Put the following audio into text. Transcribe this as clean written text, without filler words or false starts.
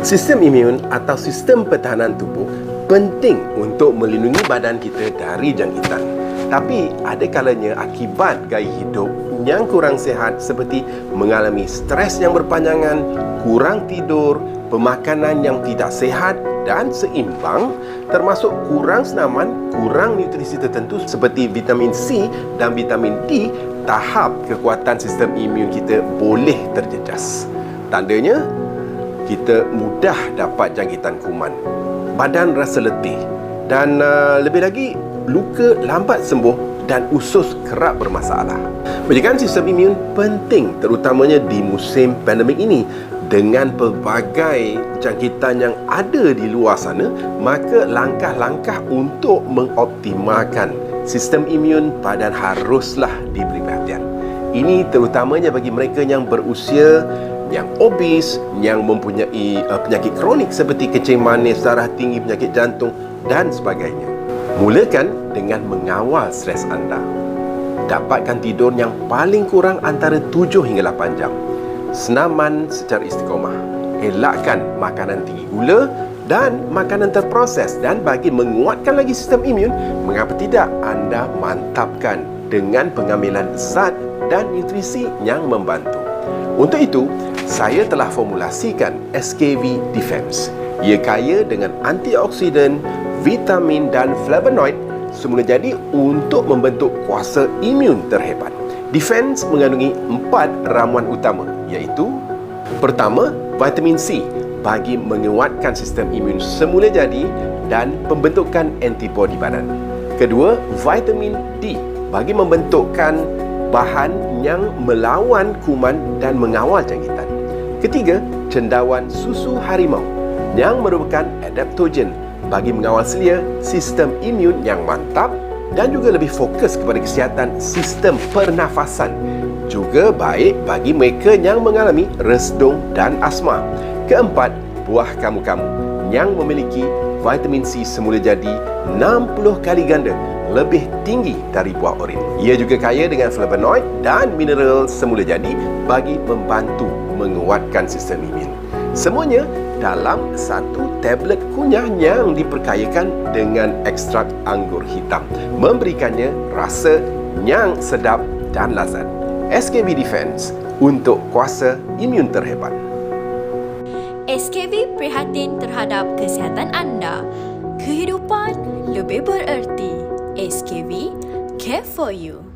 Sistem imun atau sistem pertahanan tubuh penting untuk melindungi badan kita dari jangkitan. Tapi ada kalanya akibat gaya hidup yang kurang sihat seperti mengalami stres yang berpanjangan, kurang tidur, pemakanan yang tidak sihat dan seimbang, termasuk kurang senaman, kurang nutrisi tertentu seperti vitamin C dan vitamin D, tahap kekuatan sistem imun kita boleh terjejas. Tandanya, kita mudah dapat jangkitan kuman, badan rasa letih dan lebih lagi luka lambat sembuh dan usus kerap bermasalah. Penjagaan sistem imun penting terutamanya di musim pandemik ini. Dengan pelbagai jangkitan yang ada di luar sana, maka langkah-langkah untuk mengoptimalkan sistem imun badan haruslah diberi perhatian. Ini terutamanya bagi mereka yang berusia, yang obes, yang mempunyai penyakit kronik seperti kencing manis, darah tinggi, penyakit jantung dan sebagainya. Mulakan dengan mengawal stres anda. Dapatkan tidur yang paling kurang antara 7 hingga 8 jam. Senaman secara istiqomah. Elakkan makanan tinggi gula dan makanan terproses, dan bagi menguatkan lagi sistem imun, mengapa tidak anda mantapkan dengan pengambilan zat dan nutrisi yang membantu. Untuk itu, saya telah formulasikan SKV Defense. Ia kaya dengan antioksidan, vitamin dan flavonoid, semula jadi untuk membentuk kuasa imun terhebat. Defense mengandungi 4 ramuan utama, iaitu pertama, vitamin C bagi menguatkan sistem imun semula jadi dan pembentukan antibodi badan. Kedua, vitamin D bagi membentukkan bahan yang melawan kuman dan mengawal jangkitan. Ketiga, cendawan susu harimau yang merupakan adaptogen bagi mengawal selia sistem imun yang mantap dan juga lebih fokus kepada kesihatan sistem pernafasan. Juga baik bagi mereka yang mengalami resdung dan asma. Keempat, buah kamu-kamu yang memiliki vitamin C semula jadi 60 kali ganda lebih tinggi dari buah oren. Ia juga kaya dengan flavonoid dan mineral semula jadi bagi membantu menguatkan sistem imun. Semuanya dalam satu tablet kunyah yang diperkayakan dengan ekstrak anggur hitam, memberikannya rasa yang sedap dan lazat. SKB Defense untuk kuasa imun terhebat. SKB prihatin terhadap kesihatan anda. Kehidupan lebih bererti. SKB care for you.